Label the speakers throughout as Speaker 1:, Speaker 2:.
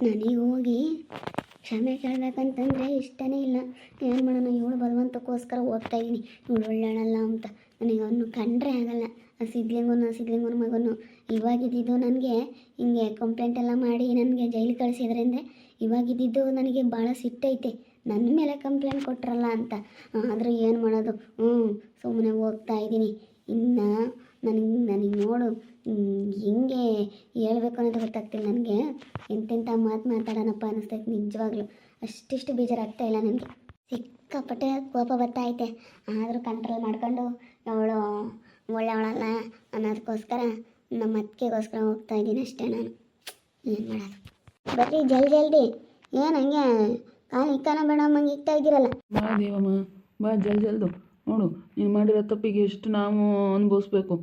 Speaker 1: ನನಗೆ ಹೋಗಿ ಕ್ಷಮೆ ಕೇಳಬೇಕಂತಂದರೆ ಇಷ್ಟನೇ ಇಲ್ಲ. ಏನು ಮಾಡೋಣ, ಇವಳು ಬಲವಂತಕ್ಕೋಸ್ಕರ ಹೋಗ್ತಾ ಇದ್ದೀನಿ, ಇವಳು ಒಳ್ಳೆಯಳಲ್ಲ ಅಂತ. ನನಗೆ ಅವನು ಕಂಡ್ರೆ ಆಗಲ್ಲ. ಆ ಸಿದ್ಲಿಂಗನ ಮಗನು ಇವಾಗಿದ್ದು ನನಗೆ ಹಿಂಗೆ ಕಂಪ್ಲೇಂಟ್ ಎಲ್ಲ ಮಾಡಿ ನನಗೆ ಜೈಲಿಗೆ ಕಳಿಸಿದ್ರೆ ಅಂದರೆ ಇವಾಗಿದ್ದು ನನಗೆ ಭಾಳ ಸಿಟ್ಟೈತೆ. ನನ್ನ ಮೇಲೆ ಕಂಪ್ಲೇಂಟ್ ಕೊಟ್ರಲ್ಲ ಅಂತ. ಆದರೂ ಏನು ಮಾಡೋದು, ಸುಮ್ಮನೆ ಹೋಗ್ತಾ ಇದ್ದೀನಿ. ಇನ್ನು ನನಗೆ ನೋಡು ಹೆಂಗೆ ಹೇಳ್ಬೇಕು ಅನ್ನೋದು ಗೊತ್ತಾಗ್ತಿಲ್ಲ ನನಗೆ. ಎಂತೆಂಥ ಮಾತು ಮಾತಾಡೋಣಪ್ಪ ಅನ್ನಿಸ್ತೈತೆ ನಿಜವಾಗ್ಲೂ. ಅಷ್ಟಿಷ್ಟು ಬೇಜಾರಾಗ್ತಾ ಇಲ್ಲ ನನಗೆ. ಸಿಕ್ಕಾಪಟ್ಟೆ ಕೋಪ ಬರ್ತಾಯಿತೆ. ಆದರೂ ಕಂಟ್ರೋಲ್ ಮಾಡ್ಕೊಂಡು ಅವಳು ಒಳ್ಳೆಯವಳಲ್ಲ ಅನ್ನೋದಕ್ಕೋಸ್ಕರ ನಮ್ಮ ಅತ್ತಿಗೆಗೋಸ್ಕರ ಹೋಗ್ತಾ ಇದ್ದೀನಿ ಅಷ್ಟೇ. ನಾನು ಏನು ಮಾಡೋದು. ಬರ್ರಿ ಜಲ್ದಿ ಏನು ಹಂಗೆ ಕಾಲು ಇಕ್ಕಾನ ಬೇಡ ಅಮ್ಮಂಗೆ ಇಕ್ತಾ ಇದ್ದೀರಲ್ಲ.
Speaker 2: ಬಾ ದೇವಮ್ಮ, ಬಾ ಜಲ್ದು ನೋಡು. ನೀನು ಮಾಡಿರೋ ತಪ್ಪಿಗೆ ಎಷ್ಟು ನಾವು ಅನುಭವಿಸ್ಬೇಕು.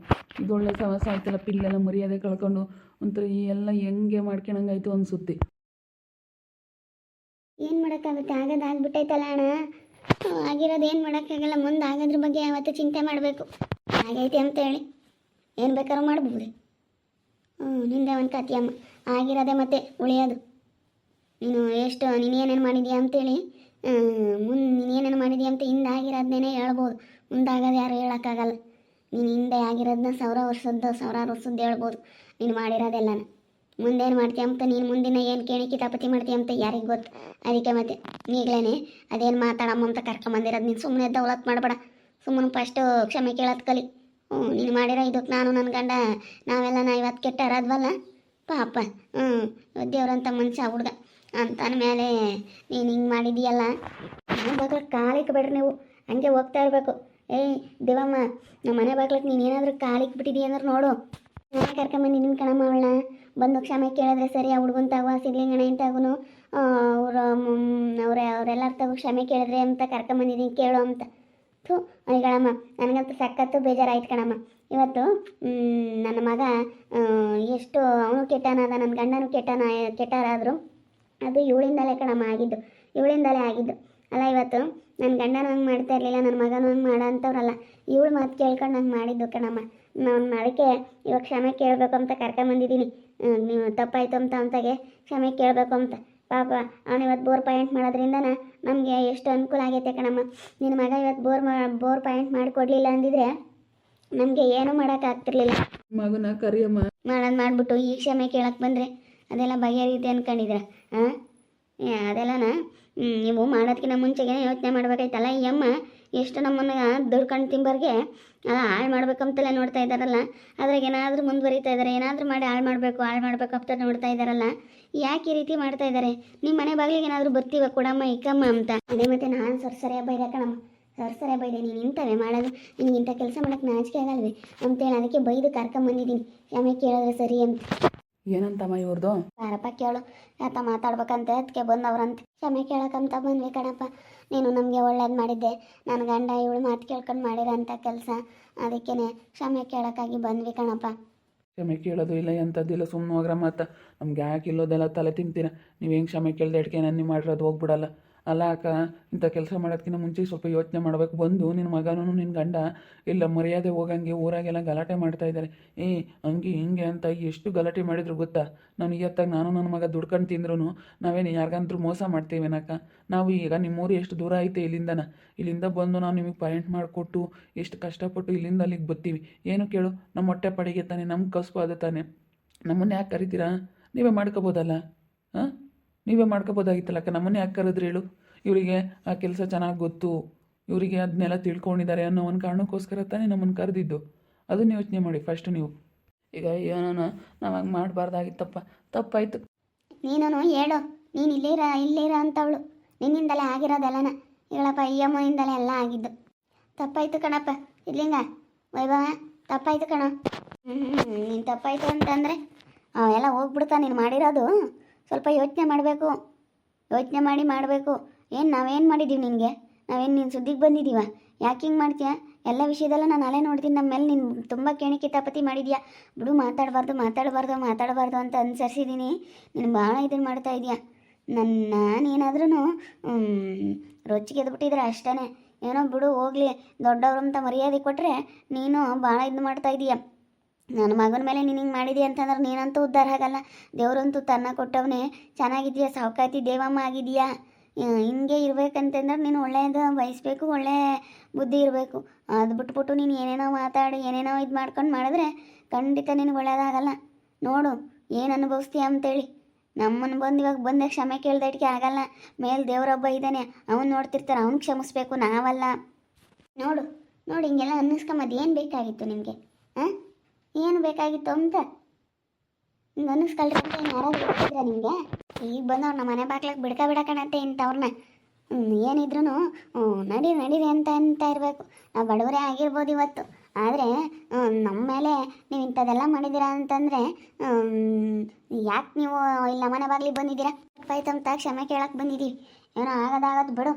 Speaker 2: ಇದೊಳ್ಳೆ ಸಮಸ್ಯೆ ಆಯ್ತಲ್ಲ, ಪಿಲ್ಲೆಲ್ಲ ಮರ್ಯಾದೆ ಕಳ್ಕೊಂಡು ಒಂಥರ ಈ ಎಲ್ಲ ಹೆಂಗೆ ಮಾಡ್ಕೊಳಂಗಾಯ್ತು ಅನಿಸುತ್ತೆ.
Speaker 1: ಏನು ಮಾಡೋಕ್ಕಾಗುತ್ತೆ, ಆಗೋದಾಗ್ಬಿಟ್ಟೈತಲ್ಲ ಅಣ್ಣ. ಆಗಿರೋದು ಏನು ಮಾಡೋಕ್ಕಾಗಲ್ಲ. ಮುಂದೆ ಆಗೋದ್ರ ಬಗ್ಗೆ ಯಾವತ್ತೂ ಚಿಂತೆ ಮಾಡಬೇಕು. ಆಗೈತೆ ಅಂತೇಳಿ ಏನು ಬೇಕಾದ್ರೂ ಮಾಡ್ಬೋದು. ನಿಂದೆ ಒಂದು ಕಥೆಯಮ್ಮ. ಆಗಿರೋದೆ ಮತ್ತೆ ಉಳಿಯೋದು. ನೀನೇನೇನು ಮಾಡಿದ್ಯಾ ಅಂತೇಳಿ ನೀನೇನೇನು ಮಾಡಿದ್ಯಾ ಅಂತ ಹಿಂದೆ ಆಗಿರೋದನ್ನೇ ಹೇಳ್ಬೋದು. ಮುಂದಾಗೋದು ಯಾರು ಹೇಳೋಕ್ಕಾಗಲ್ಲ. ನೀನು ಹಿಂದೆ ಆಗಿರೋದನ್ನ ಸಾವಿರಾರು ವರ್ಷದ್ದು ಹೇಳ್ಬೋದು. ನೀನು ಮಾಡಿರೋದೆಲ್ಲನ. ಮುಂದೇನು ಮಾಡ್ತೀಯ ಅಂತ, ನೀನು ಮುಂದಿನ ಏನು ಕೇಳಿ ಕಿತಾಪತಿ ಮಾಡ್ತೀಯ ಅಂತ ಯಾರಿಗೆ ಗೊತ್ತು. ಅದಕ್ಕೆ ಮತ್ತೆ ಈಗಲೇ ಅದೇನು ಮಾತಾಡಮ್ಮ ಅಂತ ಕರ್ಕೊಂಬಂದಿರೋದು. ನೀನು ಸುಮ್ಮನೆ ದೌಲತ್ ಮಾಡಬೇಡ. ಸುಮ್ಮನೆ ಫಸ್ಟು ಕ್ಷಮೆ ಕೇಳೋದು ಕಲಿ. ನೀನು ಮಾಡಿರೋ ಇದಕ್ಕೆ ನಾನು ನನ್ನ ಗಂಡ ನಾವೆಲ್ಲ ಇವತ್ತು ಕೆಟ್ಟಾರದ್ವಲ್ಲ ಪಾಪ. ದೇವ್ರಂಥ ಮನುಷ್ಯ ಹುಡುಗ ಅಂತನ ಮೇಲೆ ನೀನು ಹಿಂಗೆ ಮಾಡಿದೀಯಲ್ಲ. ಮನೆ ಬಾಗ್ಲಕ್ಕೆ ಕಾಲಿಕ್ಕೆ ಬೇಡ್ರಿ ನೀವು. ಹಂಗೆ ಹೋಗ್ತಾ ಇರಬೇಕು. ಏಯ್ ದೇವಮ್ಮ, ನಮ್ಮ ಮನೆ ಬಾಗ್ಲಕ್ಕೆ ನೀನು ಏನಾದರೂ ಕಾಲಿಕ್ಕೆ ಬಿಟ್ಟಿದ್ದೀಯ ಅಂದ್ರೆ ನೋಡು. ನಾನೇ ಕರ್ಕೊಂಬಂದು ನಿನ್ನ ಕಣಮ್ಮ ಅವಳನ್ನ. ಬಂದು ಕ್ಷಮೆ ಕೇಳಿದ್ರೆ ಸರಿ. ಆ ಹುಡುಗನ ತಗೋ, ಸಿದ್ಲಿಂಗಣ್ಣ ಇಂತಾಗೂ ಅವರೆಲ್ಲರ ತಗೋ ಕ್ಷಮೆ ಕೇಳಿದ್ರೆ ಅಂತ ಕರ್ಕೊಂಬಂದಿದ್ದೀನಿ ಕೇಳು ಅಂತ. ಅಯ್ಯಗಳಮ್ಮ, ನನಗಂತೂ ಸಖತ್ತು ಬೇಜಾರಾಯ್ತು ಕಣಮ್ಮ. ಇವತ್ತು ನನ್ನ ಮಗ ಎಷ್ಟು ಅವನು ಕೆಟ್ಟನಾದ, ನನ್ನ ಗಂಡನೂ ಕೆಟ್ಟರಾದರು. ಅದು ಇವಳಿಂದಲೇ ಕಣಮ್ಮ ಆಗಿದ್ದು. ಅಲ್ಲ, ಇವತ್ತು ನನ್ನ ಗಂಡನ ಹಂಗೆ ಮಾಡ್ತಾ ಇರಲಿಲ್ಲ, ನನ್ನ ಮಗನೂ ಹಂಗೆ ಮಾಡೋ ಅಂಥವ್ರಲ್ಲ. ಇವಳು ಮಾತು ಕೇಳ್ಕೊಂಡು ನಂಗೆ ಮಾಡಿದ್ದು ಕಣಮ್ಮ. ನಾನು ಅದಕ್ಕೆ ಇವಾಗ ಕ್ಷಮೆ ಕೇಳಬೇಕು ಅಂತ ಕರ್ಕೊಂಬಂದಿದ್ದೀನಿ. ನೀವು ತಪ್ಪಾಯಿತು ಅಂತ ಅವನಿಗೆ ಕ್ಷಮೆ ಕೇಳಬೇಕು ಅಂತ. ಪಾಪ ಅವನು ಇವತ್ತು ಬೋರ್ ಪಾಯಿಂಟ್ ಮಾಡೋದ್ರಿಂದ ನಮಗೆ ಎಷ್ಟು ಅನುಕೂಲ ಆಗೈತೆ ಕಣಮ್ಮ. ನಿನ್ನ ಮಗ ಇವತ್ತು ಬೋರ್ ಪಾಯಿಂಟ್ ಮಾಡಿಕೊಡ್ಲಿಲ್ಲ ಅಂದಿದ್ರೆ ನಮಗೆ ಏನೂ ಮಾಡೋಕ್ಕಾಗ್ತಿರ್ಲಿಲ್ಲ.
Speaker 2: ಮಗನ ಕರಿಯಮ್ಮ
Speaker 1: ಮಾಡಿಬಿಟ್ಟು ಈ ಕ್ಷಮೆ ಕೇಳಕ್ಕೆ ಬಂದರೆ ಅದೆಲ್ಲ ಬಗೆಹರಿಯುತ್ತೆ ಅಂದ್ಕೊಂಡಿದ್ರ? ಅದೆಲ್ಲನ ನೀವು ಮಾಡೋದಕ್ಕಿಂತ ಮುಂಚೆಗೆ ಯೋಚನೆ ಮಾಡ್ಬೇಕಾಯ್ತಲ್ಲ. ಈ ಅಮ್ಮ ಎಷ್ಟು ನಮ್ಮನ್ನು ದುಡ್ಕೊಂಡು ತಿಂಬರ್ಗೆ ಹಾಳು ಮಾಡ್ಬೇಕಂತಲೇ ನೋಡ್ತಾ ಇದ್ದಾರಲ್ಲ. ಅದ್ರಾಗ ಏನಾದರೂ ಮುಂದುವರಿತಾ ಇದ್ದಾರೆ, ಏನಾದರೂ ಮಾಡಿ ಹಾಳು ಮಾಡಬೇಕು ಅಂತ ನೋಡ್ತಾ ಇದ್ದಾರಲ್ಲ. ಯಾಕೆ ಈ ರೀತಿ ಮಾಡ್ತಾ ಇದ್ದಾರೆ? ನಿಮ್ಮ ಮನೆ ಬಾಗಿಲಿಗೆ ಏನಾದರೂ ಬರ್ತೀವ ಕೊಡಮ್ಮ ಇಕ್ಕಮ್ಮ ಅಂತ. ಅದೇ ಮತ್ತೆ ನಾನು ಸರಿಯಾಗಿ ಬೈದೆ ಕಣಮ್ಮ. ಸರಿಯಾಗಿ ಬೈದೆ. ನೀನು ಇಂಥವೇ ಮಾಡೋದು, ನಿನಗೆ ಇಂಥ ಕೆಲಸ ಮಾಡೋಕ್ಕೆ ನಾಚಿಕೆ ಆಗಲ್ವೇ ಅಂತೇಳಿ ಅದಕ್ಕೆ ಬೈದು ಕರ್ಕೊಂಬಂದಿದ್ದೀನಿ. ಕ್ಷಮೆ ಕೇಳಿದ್ರೆ ಸರಿ ಅಂತ.
Speaker 2: ಏನಂತಮ್ಮ ಇವ್ರದ್ದು?
Speaker 1: ಯಾರಪ್ಪ ಕೇಳು, ಯಾತ ಮಾತಾಡ್ಬೇಕಂತೆ ಅದಕ್ಕೆ ಬಂದವ್ರಂತೆ. ಕ್ಷಮೆ ಕೇಳೋಕ್ಕಂತ ಬಂದ್ವಿ ಕಣಪ್ಪ. ನೀನು ನಮಗೆ ಒಳ್ಳೇದು ಮಾಡಿದ್ದೆ. ನನ್ನ ಗಂಡ ಇವಳು ಮಾತು ಕೇಳ್ಕೊಂಡು ಮಾಡಿರೋಂಥ ಕೆಲಸ, ಅದಕ್ಕೇ ಕ್ಷಮೆ ಕೇಳೋಕ್ಕಾಗಿ ಬಂದ್ವಿ ಕಣಪ್ಪ.
Speaker 2: ಕ್ಷಮೆ ಕೇಳೋದು ಇಲ್ಲ ಎಂಥದ್ದಿಲ್ಲ, ಸುಮ್ಮನೆ ಹೋಗ್ರ ಮಾತ. ನಮ್ಗೆ ಯಾಕೆ ಇಲ್ಲೋದೆಲ್ಲ ತಲೆ ತಿಂತೀರ. ನೀವು ಹೆಂಗೆ ಕ್ಷಮೆ ಕೇಳ್ದೆ ಅಡ್ಕೆ ನಾನು ಮಾಡಿರೋದು ಹೋಗ್ಬಿಡಲ್ಲ. ಅಲ್ಲ ಅಕ್ಕ, ಇಂಥ ಕೆಲಸ ಮಾಡೋದಕ್ಕಿಂತ ಮುಂಚೆ ಸ್ವಲ್ಪ ಯೋಚನೆ ಮಾಡಬೇಕು. ಬಂದು ನಿನ್ನ ಮಗನೂ ನಿನ್ನ ಗಂಡ ಇಲ್ಲ ಮರ್ಯಾದೆ ಹೋಗಂಗೆ ಊರಾಗೆಲ್ಲ ಗಲಾಟೆ ಮಾಡ್ತಾಯಿದ್ದಾರೆ. ಹಂಗೆ ಹಿಂಗೆ ಅಂತ ಎಷ್ಟು ಗಲಾಟೆ ಮಾಡಿದ್ರು ಗೊತ್ತಾ? ನಾನು ಇವತ್ತಾಗ ನಾನು ನನ್ನ ಮಗ ದುಡ್ಕೊಂಡು ತಿಂದ್ರೂ ನಾವೇನು ಯಾರಿಗಂತರೂ ಮೋಸ ಮಾಡ್ತೀವೇನಕ್ಕ? ನಾವು ಈಗ ನಿಮ್ಮೂರು ಎಷ್ಟು ದೂರ ಐತೆ ಇಲ್ಲಿಂದ ಬಂದು ನಾವು ನಿಮಗೆ ಪಾಯಿಂಟ್ ಮಾಡಿಕೊಟ್ಟು ಎಷ್ಟು ಕಷ್ಟಪಟ್ಟು ಇಲ್ಲಿಂದ ಅಲ್ಲಿಗೆ ಬರ್ತೀವಿ. ಏನು ಕೇಳು, ನಮ್ಮ ಹೊಟ್ಟೆ ಪಡಿಗೆ ತಾನೆ, ನಮ್ಮ ಕಸುಬು ಅದು ತಾನೆ. ನಮ್ಮನ್ನ ಯಾಕೆ ಕರಿತೀರಾ? ನೀವೇ ಮಾಡ್ಕೋಬೋದಲ್ಲ. ನೀವೇ ಮಾಡ್ಕೋಬೋದಾಗಿತ್ತಲ್ಲಕ್ಕ. ನಮ್ಮನ್ನೇ ಯಾಕೆ ಕರೆದ್ರಿ ಹೇಳು? ಇವರಿಗೆ ಆ ಕೆಲಸ ಚೆನ್ನಾಗಿ ಗೊತ್ತು, ಇವರಿಗೆ ಅದನ್ನೆಲ್ಲ ತಿಳ್ಕೊಂಡಿದ್ದಾರೆ ಅನ್ನೋ ಒಂದು ಕಾರಣಕ್ಕೋಸ್ಕರ ತಾನೇ ನಮ್ಮನ್ನು ಕರೆದಿದ್ದು. ಅದನ್ನು ಯೋಚನೆ ಮಾಡಿ ಫಸ್ಟ್ ನೀವು. ಈಗ ಏನೋ ನಾವು ಹಂಗೆ ಮಾಡಬಾರ್ದಾಗಿತ್ತಪ್ಪ, ತಪ್ಪಾಯಿತು.
Speaker 1: ನೀನು ಹೇಳು, ನೀನು ಇಲ್ಲಿರ ಅಂತವಳು. ನಿನ್ನಿಂದಲೇ ಆಗಿರೋದೆಲ್ಲನ ಹೇಳಪ್ಪ. ಈ ಅಮ್ಮನಿಂದಲೇ ಎಲ್ಲ ಆಗಿದ್ದು. ತಪ್ಪಾಯಿತು ಕಣಪ್ಪ. ಇರ್ಲಿಂಗ ವೈಭವ, ತಪ್ಪಾಯಿತು ಕಣ. ನೀನು ತಪ್ಪಾಯಿತು ಅಂತಂದರೆ ಎಲ್ಲ ಹೋಗ್ಬಿಡ್ತಾ. ನೀನು ಮಾಡಿರೋದು ಸ್ವಲ್ಪ ಯೋಚನೆ ಮಾಡಬೇಕು. ಯೋಚನೆ ಮಾಡಬೇಕು. ನಾವೇನು ಮಾಡಿದ್ದೀವಿ ನಿನಗೆ? ನಾವೇನು ನಿನ್ನ ಸುದ್ದಿಗೆ ಬಂದಿದ್ದೀವ? ಯಾಕೆ ಹಿಂಗೆ ಮಾಡ್ತೀಯ? ಎಲ್ಲ ವಿಷಯದಲ್ಲೂ ನಾನು ಅಲ್ಲೇ ನೋಡ್ತೀನಿ. ನಮ್ಮ ಮೇಲೆ ನೀನು ತುಂಬ ಕೇಣಿ ಕಿತಾಪತಿ ಮಾಡಿದ್ಯಾ. ಬಿಡು, ಮಾತಾಡಬಾರ್ದು ಅಂತ ಅನುಸರಿಸಿದ್ದೀನಿ. ನೀನು ಭಾಳ ಇದನ್ನು ಮಾಡ್ತಾ ಇದೆಯಾ. ನಾನೇನಾದ್ರೂ ರೊಚ್ಚಿಗೆದ್ಬಿಟ್ಟಿದ್ರೆ ಅಷ್ಟೇ. ಏನೋ ಬಿಡು, ಹೋಗಲಿ. ದೊಡ್ಡವ್ರಂತ ಮರ್ಯಾದೆ ಕೊಟ್ಟರೆ ನೀನು ಭಾಳ ಇದು ಮಾಡ್ತಾ ಇದೀಯ. ನನ್ನ ಮಗನ ಮೇಲೆ ನೀನು ಹಿಂಗೆ ಮಾಡಿದಿ ಅಂತಂದ್ರೆ ನೀನಂತೂ ಉದ್ಧಾರ ಆಗಲ್ಲ. ದೇವ್ರಂತೂ ತನ್ನ ಕೊಟ್ಟವನೇ. ಚೆನ್ನಾಗಿದೆಯಾ, ಸಾವ್ಕಾತಿ ದೇವಮ್ಮ ಆಗಿದೆಯಾ. ಹಿಂಗೆ ಇರ್ಬೇಕಂತಂದ್ರೆ ನೀನು ಒಳ್ಳೆಯದು ಬಯಸ್ಬೇಕು, ಒಳ್ಳೆ ಬುದ್ಧಿ ಇರಬೇಕು. ಅದು ಬಿಟ್ಬಿಟ್ಟು ನೀನು ಏನೇನೋ ಮಾತಾಡಿ ಏನೇನೋ ಇದು ಮಾಡ್ಕೊಂಡು ಮಾಡಿದ್ರೆ ಖಂಡಿತ ನಿನಗೆ ಒಳ್ಳೆಯದಾಗಲ್ಲ. ನೋಡು ಏನು ಅನುಭವಿಸ್ತೀಯ ಅಂತೇಳಿ. ನಮ್ಮನ್ನು ಬಂದು ಇವಾಗ ಬಂದ ಕ್ಷಮೆ ಕೇಳ್ದಟ್ಗೆ ಆಗಲ್ಲ. ಮೇಲೆ ದೇವರೊಬ್ಬ ಇದ್ದಾನೆ, ಅವನು ನೋಡ್ತಿರ್ತಾರೆ, ಅವ್ನು ಕ್ಷಮಿಸ್ಬೇಕು, ನಾವಲ್ಲ. ನೋಡು ನೋಡಿ ಹಿಂಗೆಲ್ಲ ಅನ್ನಿಸ್ಕೊಂಬದು ಏನು ಬೇಕಾಗಿತ್ತು ನಿಮಗೆ? ಹಾಂ, ಏನು ಬೇಕಾಗಿತ್ತು ಅಂತ ಹಿಂಗೆ ಅನ್ನಿಸ್ಕೊಳ್ರಿ ಅಂತ ಏನು ಯಾರಾದ್ರೂ ಗೊತ್ತಿದ್ರೆ ನಿಮಗೆ? ಈಗ ಬಂದವ್ರು ನಮ್ಮ ಮನೆ ಬಾಗ್ಲಿಗೆ ಬಿಡ್ಕಣತ್ತೆ ಇಂಥವ್ರನ್ನ. ಏನಿದ್ರು ನಡೀರಿ ಅಂತ ಇರಬೇಕು. ನಾವು ಬಡವರೇ ಆಗಿರ್ಬೋದು ಇವತ್ತು, ಆದರೆ ನಮ್ಮ ಮೇಲೆ ನೀವು ಇಂಥದ್ದೆಲ್ಲ ಮಾಡಿದ್ದೀರಾ ಅಂತಂದರೆ ಯಾಕೆ ನೀವು ಇಲ್ಲಿ ಮನೆ ಬಾಗ್ಲಿಗೆ ಬಂದಿದ್ದೀರಾ? ತಪ್ಪಾಯ್ತಂತ ಕ್ಷಮೆ ಕೇಳಕ್ಕೆ ಬಂದಿದ್ದೀವಿ. ಏನೋ ಆಗೋದಾಗದು ಬಿಡು.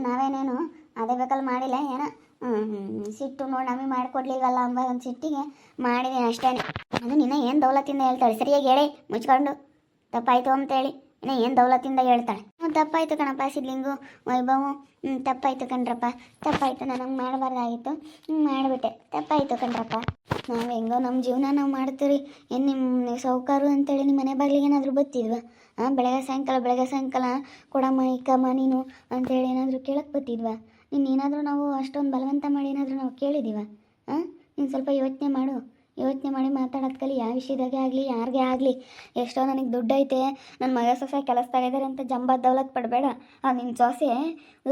Speaker 1: ನಾವೇನೇನು ಅದೇ ಬೇಕಲ್ಲಿ ಮಾಡಿಲ್ಲ, ಏನೋ ಸಿಟ್ಟು ನೋಡಿ ನಮಗೆ ಮಾಡಿಕೊಡ್ಲಿಲ್ವಲ್ಲ ಅಂಬ ಒಂದು ಸಿಟ್ಟಿಗೆ ಮಾಡಿದ್ದೀನಿ ಅಷ್ಟೇ. ಅದು ನಿನ್ನ ಏನು ದೌಲತ್ತಿಂದ ಹೇಳ್ತಾಳೆ, ಸರಿಯಾಗಿ ಹೇಳಿ ಮುಚ್ಕೊಂಡು. ತಪ್ಪಾಯಿತು ಅಂತೇಳಿ ಇನ್ನು ಏನು ದೌಲತ್ತಿಂದ ಹೇಳ್ತಾಳೆ. ತಪ್ಪಾಯಿತು ಕಣಪ್ಪ ಸಿದ್ಲಿಂಗು, ವೈಭವ್, ತಪ್ಪಾಯಿತು ಕಣ್ರಪ್ಪ, ತಪ್ಪಾಯಿತು, ನನಗೆ ಮಾಡಬಾರ್ದಾಗಿತ್ತು, ಮಾಡಿಬಿಟ್ಟೆ, ತಪ್ಪಾಯಿತು ಕಣ್ರಪ್ಪ. ನಾವು ಹೆಂಗೋ ನಮ್ಮ ಜೀವನ ನಾವು ಮಾಡ್ತೀವಿ. ಏನು ನಿಮ್ಮ ಸೌಕಾರು ಅಂತೇಳಿ ನಿಮ್ಮ ಮನೆ ಬಾಗಿಲಿಗೆ ಏನಾದರೂ ಬತ್ತಿದ್ವಾ? ಬೆಳಗ್ಗೆ ಸಾಯಂಕಾಲ ಕೊಡಮ್ಮ ಇಕ್ಕಮ್ಮ ನೀನು ಅಂತೇಳಿ ಏನಾದರೂ ಕೇಳಕ್ಕೆ ಬತ್ತಿದ್ವಾ? ಏನಾದರೂ ನಾವು ಅಷ್ಟೊಂದು ಬಲವಂತ ಮಾಡಿ ಏನಾದರೂ ನಾವು ಕೇಳಿದ್ದೀವ? ನೀನು ಸ್ವಲ್ಪ ಯೋಚನೆ ಮಾಡಿ ಮಾತಾಡೋದು ಕಲಿ. ಯಾವ ವಿಷಯದಾಗೆ ಆಗಲಿ, ಯಾರಿಗೇ ಆಗಲಿ. ಎಷ್ಟೋ ನನಗೆ ದುಡ್ಡು ಐತೆ, ನನ್ನ ಮಗ ಸೊಸೆ ಕೆಲಸದಾಗ ಇದ್ದಾರೆ ಅಂತ ಜಂಬ ದೌಲತ್ ಪಡಬೇಡ. ನಿನ್ನ ಸೊಸೆ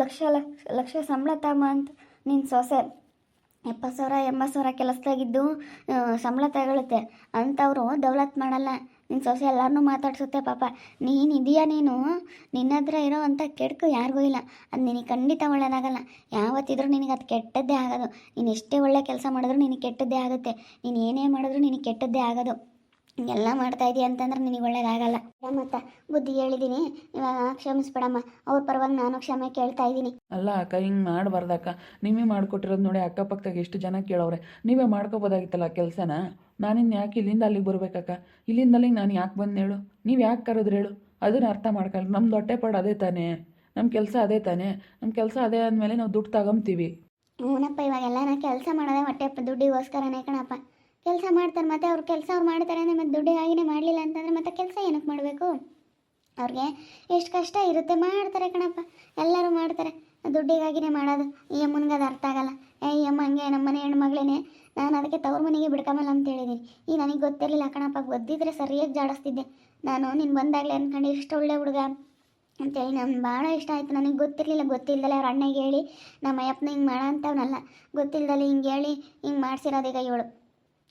Speaker 1: ಲಕ್ಷ ಸಂಬಳ ತಮ್ಮ ಅಂತ ನಿನ್ನ ಸೊಸೆ 70,000 ಕೆಲಸದಾಗಿದ್ದು ಸಂಬಳ ತಗೊಳುತ್ತೆ ಅಂಥವ್ರು ದೌಲತ್ ಮಾಡಲ್ಲ. ನಿನ್ನ ಸೊಸೆ ಎಲ್ಲರನ್ನೂ ಮಾತಾಡ್ಸುತ್ತೆ ಪಾಪ. ನೀನಿದೆಯಾ, ನಿನ್ನ ಹತ್ರ ಇರೋ ಅಂಥ ಕೆಡ್ಕು ಯಾರಿಗೂ ಇಲ್ಲ. ಅದು ನಿನಗೆ ಖಂಡಿತ ಒಳ್ಳೆಯದಾಗಲ್ಲ. ಯಾವತ್ತಿದ್ರೂ ನಿನಗೆ ಅದು ಕೆಟ್ಟದ್ದೇ ಆಗೋದು. ನೀನು ಎಷ್ಟೇ ಒಳ್ಳೆ ಕೆಲಸ ಮಾಡಿದ್ರೂ ನಿನಗೆ ಕೆಟ್ಟದ್ದೇ ಆಗುತ್ತೆ. ನೀನು ಏನೇ ಮಾಡಿದ್ರೂ ನಿನಗೆ ಕೆಟ್ಟದ್ದೇ ಆಗೋದು. ಎಲ್ಲ ಮಾಡ್ತಾಯಿದ್ದೀಯ ಅಂತಂದ್ರೆ ನಿನಗೆ ಒಳ್ಳೇದಾಗಲ್ಲ. ಮತ್ತು ಬುದ್ಧಿ ಹೇಳಿದ್ದೀನಿ, ಇವಾಗ ಕ್ಷಮಿಸ್ಬಿಡಮ್ಮ. ಅವ್ರ ಪರವಾಗಿ ನಾನು ಕ್ಷಮೆ ಕೇಳ್ತಾ ಇದ್ದೀನಿ.
Speaker 2: ಅಲ್ಲ ಅಕ್ಕ, ಹಿಂಗೆ ಮಾಡಬಾರ್ದಕ್ಕ. ನೀವೇ ಮಾಡಿಕೊಟ್ಟಿರೋದು ನೋಡಿ, ಅಕ್ಕಪಕ್ಕದಾಗ ಎಷ್ಟು ಜನ ಕೇಳವ್ರೆ. ನೀವೇ ಮಾಡ್ಕೋಬೋದಾಗಿತ್ತಲ್ಲ ಕೆಲಸನ. ನಾನಿನ್ನು ಯಾಕೆ ಇಲ್ಲಿಂದ ಅಲ್ಲಿಗೆ ಬರ್ಬೇಕಕ್ಕ? ಇಲ್ಲಿಂದ ಅಲ್ಲಿಗೆ ನಾನು ಯಾಕೆ ಬಂದು ಹೇಳು? ನೀವು ಯಾಕೆ ಕರೆದ್ರೆ ಹೇಳು? ಅದನ್ನು ಅರ್ಥ ಮಾಡ್ಕೊಳ್ಳಿ. ನಮ್ದು ಹೊಟ್ಟೆ ಪಾಡು ಅದೇ ತಾನೇ, ನಮ್ಮ ಕೆಲಸ ಅದೇ ತಾನೇ. ನಮ್ಮ ಕೆಲಸ ಅದೇ ಆದಮೇಲೆ ನಾವು ದುಡ್ಡು ತಗೊಂತೀವಿ.
Speaker 1: ಹ್ಞೂನಪ್ಪ, ಇವಾಗೆಲ್ಲ ನಾ ಕೆಲಸ ಮಾಡೋದೇ ಹೊಟ್ಟೆ ದುಡ್ಡಿಗೋಸ್ಕರನೇ ಕಣಪ್ಪ. ಕೆಲಸ ಮಾಡ್ತಾರೆ, ಮತ್ತು ಅವ್ರ ಕೆಲಸ ಅವ್ರು ಮಾಡ್ತಾರೆ ಅಂದರೆ ಮತ್ತೆ ದುಡ್ಡಿಗಾಗಿನೇ ಮಾಡಲಿಲ್ಲ ಅಂತಂದರೆ ಮತ್ತೆ ಕೆಲಸ ಏನಕ್ಕೆ ಮಾಡಬೇಕು? ಅವ್ರಿಗೆ ಎಷ್ಟು ಕಷ್ಟ ಇರುತ್ತೆ, ಮಾಡ್ತಾರೆ ಕಣಪ್ಪ. ಎಲ್ಲರೂ ಮಾಡ್ತಾರೆ, ದುಡ್ಡಿಗಾಗಿನೇ ಮಾಡೋದು. ಈ ಅಮ್ಮನಿಗೆ ಅದು ಅರ್ಥ ಆಗಲ್ಲ. ಈ ಅಮ್ಮ ಹಂಗೆ ನಮ್ಮ ಮನೆ ಹೆಣ್ಮಗಳೇನೆ, ನಾನು ಅದಕ್ಕೆ ತವ್ರ ಮನೆಗೆ ಬಿಡ್ಕೊಂಬಲ್ಲ ಅಂತ ಹೇಳಿದ್ದೀನಿ. ಈಗ ನನಗೆ ಗೊತ್ತಿರಲಿಲ್ಲ ಕಣಪ್ಪ, ಗೊತ್ತಿದ್ದರೆ ಸರಿಯಾಗಿ ಜಾಡಿಸ್ತಿದ್ದೆ ನಾನು. ನೀನು ಬಂದಾಗಲೇ ಅಂದ್ಕೊಂಡು ಇಷ್ಟು ಒಳ್ಳೆ ಹುಡುಗ ಅಂತೇಳಿ ನಮ್ಗೆ ಭಾಳ ಇಷ್ಟ ಆಯಿತು. ನನಗೆ ಗೊತ್ತಿಲ್ಲದಲೆ ಅವ್ರ ಅಣ್ಣಗೆ ಹೇಳಿ ನಮ್ಮ ಅಯ್ಯಪ್ಪನ ಹಿಂಗೆ ಮಾಡೋ ಅಂಥವ್ನಲ್ಲ. ಗೊತ್ತಿಲ್ಲದಲೆ ಹಿಂಗೆ ಹೇಳಿ ಹಿಂಗೆ ಮಾಡಿಸಿರೋದೀಗ ಇವಳು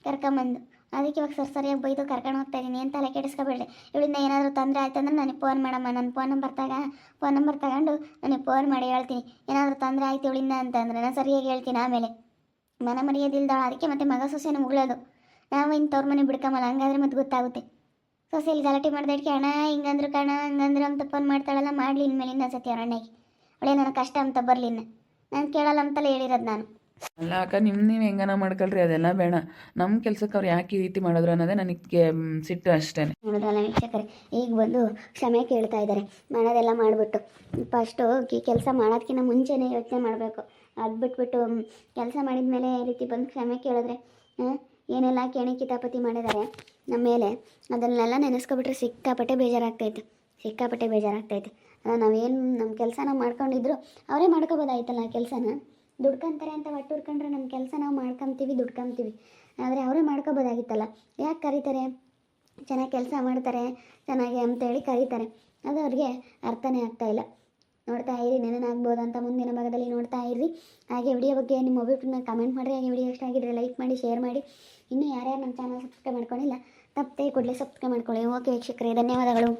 Speaker 1: ಕರ್ಕೊಂಬಂದು. ಅದಕ್ಕೆ ಇವಾಗ ಸರಿಯಾಗಿ ಬೈದು ಕರ್ಕೊಂಡು ಹೋಗ್ತಾ ಇದ್ದೀನಿ. ಏನು ತಲೆ ಕೆಡಿಸ್ಕೊಬೇಡ್ರಿ. ಇವಳಿಂದ ಏನಾದರೂ ತೊಂದರೆ ಆಯ್ತು ಅಂದ್ರೆ ನನಗೆ ಫೋನ್ ಮಾಡಮ್ಮ. ನನ್ನ ಫೋನ್ ನಂಬರ್ ತಗೊಂಡು ನನಗೆ ಫೋನ್ ಮಾಡಿ ಹೇಳ್ತೀನಿ. ಏನಾದರೂ ತೊಂದರೆ ಆಯ್ತು ಇವಳಿಂದ ಅಂತಂದರೆ ನಾನು ಸರಿಯಾಗಿ ಹೇಳ್ತೀನಿ. ಆಮೇಲೆ ಮನೆ ಮರ್ಯಾದಿಲ್ದಾಳ, ಅದಕ್ಕೆ ಮತ್ತೆ ಮಗ ಸೊಸೆನ ಮುಗ್ಳೋದು. ನಾವು ಇನ್ನು ತವ್ರ ಮನೆ ಬಿಡ್ಕೊಂಬಲ್ಲ, ಹಂಗಾದ್ರೆ ಮತ್ತೆ ಗೊತ್ತಾಗುತ್ತೆ. ಸೊಸೆಯಲ್ಲಿ ಗಲಾಟೆ ಮಾಡ್ದಕ್ಕೆ ಅಣ್ಣ ಹಿಂಗಂದ್ರು ಕಣ ಹಂಗಂದ್ರು ಅಂತ ಫೋನ್ ಮಾಡ್ತಾಳಲ್ಲ, ಮಾಡಲಿ ಇನ್ಮೇಲೆ ಇನ್ನೊಂದ್ಸತಿ ಅವ್ರ ಅಣ್ಣಗೆ. ಅವಳೇ ನನಗೆ ಕಷ್ಟ ಅಂತ ಬರಲಿ, ನಾನು ಕೇಳಲ್ಲ ಅಂತಲೇ ಹೇಳಿರೋದು ನಾನು.
Speaker 2: ಅಲ್ಲ ಅಕ್ಕ, ನೀವು ಹೆಂಗನ ಮಾಡ್ಕೊಳ್ರಿ, ಅದೆಲ್ಲ ಬೇಡ. ನಮ್ಮ ಕೆಲಸಕ್ಕೆ ಅವ್ರು ಯಾಕೆ ಈ ರೀತಿ ಮಾಡಿದ್ರು ಅನ್ನೋದೇ ನನಗೆ ಸಿಟ್ಟು ಅಷ್ಟೇ.
Speaker 1: ನೋಡೋದಲ್ಲ ವೀಕ್ಷಕರೇ, ಈಗ ಬಂದು ಕ್ಷಮೆ ಕೇಳ್ತಾ ಇದ್ದಾರೆ. ಮಾಡೋದೆಲ್ಲ ಮಾಡಿಬಿಟ್ಟು ಫಸ್ಟು ಕೆಲಸ ಮಾಡೋದಕ್ಕಿಂತ ಮುಂಚೆನೇ ಯೋಚನೆ ಮಾಡಬೇಕು. ಅದು ಬಿಟ್ಬಿಟ್ಟು ಕೆಲಸ ಮಾಡಿದ ಮೇಲೆ ಈ ರೀತಿ ಬಂದು ಕ್ಷಮೆ ಕೇಳಿದ್ರೆ ಏನೆಲ್ಲ ಕೇಣಿ ಕಿತಾಪತಿ ಮಾಡಿದ್ದಾರೆ ನಮ್ಮ ಮೇಲೆ, ಅದನ್ನೆಲ್ಲ ನೆನೆಸ್ಕೊಬಿಟ್ರೆ ಸಿಕ್ಕಾಪಟ್ಟೆ ಬೇಜಾರಾಗ್ತೈತೆ. ನಾವೇನು ನಮ್ಮ ಕೆಲಸ ನಾವು ಮಾಡ್ಕೊಂಡಿದ್ರು ಅವರೇ ಮಾಡ್ಕೊಬೋದಾಯ್ತಲ್ಲ ಆ ಕೆಲಸನ. ದುಡ್ಕೊಂತಾರೆ ಅಂತ ಒಟ್ಟು ಹುಡ್ಕೊಂಡ್ರೆ ನಮ್ಮ ಕೆಲಸ ನಾವು ದುಡ್ಕೊಂತೀವಿ. ಆದರೆ ಅವರೇ ಮಾಡ್ಕೊಬೋದಾಗಿತ್ತಲ್ಲ. ಯಾಕೆ ಕರೀತಾರೆ? ಚೆನ್ನಾಗಿ ಕೆಲಸ ಮಾಡ್ತಾರೆ ಚೆನ್ನಾಗಿ ಅಂತೇಳಿ ಕರೀತಾರೆ. ಅದು ಅವ್ರಿಗೆ ಅರ್ಥನೇ ಆಗ್ತಾಯಿಲ್ಲ. ನೋಡ್ತಾ ಇರಿ, ನೆನನಾಗ್ಬೋದು ಅಂತ ಮುಂದಿನ ಭಾಗದಲ್ಲಿ ನೋಡ್ತಾ ಇರಿ. ಹಾಗೆ ವಿಡಿಯೋ ಬಗ್ಗೆ ನಿಮ್ಮ ಒಬ್ಬರನ್ನ ಕಮೆಂಟ್ ಮಾಡಿರಿ. ಹಾಗೆ ವಿಡಿಯೋ ಇಷ್ಟ ಆಗಿದ್ರೆ ಲೈಕ್ ಮಾಡಿ, ಶೇರ್ ಮಾಡಿ. ಇನ್ನೂ ಯಾರ್ಯಾರು ನಮ್ಮ ಚಾನಲ್ ಸಬ್ಸ್ಕ್ರೈಬ್ ಮಾಡ್ಕೊಂಡಿಲ್ಲ ತಪ್ಪದೆ ಕೂಡಲೇ ಸಬ್ಸ್ಕ್ರೈಬ್ ಮಾಡ್ಕೊಳ್ಳಿ. ಓಕೆ ವೀಕ್ಷಕರೇ, ಧನ್ಯವಾದಗಳು.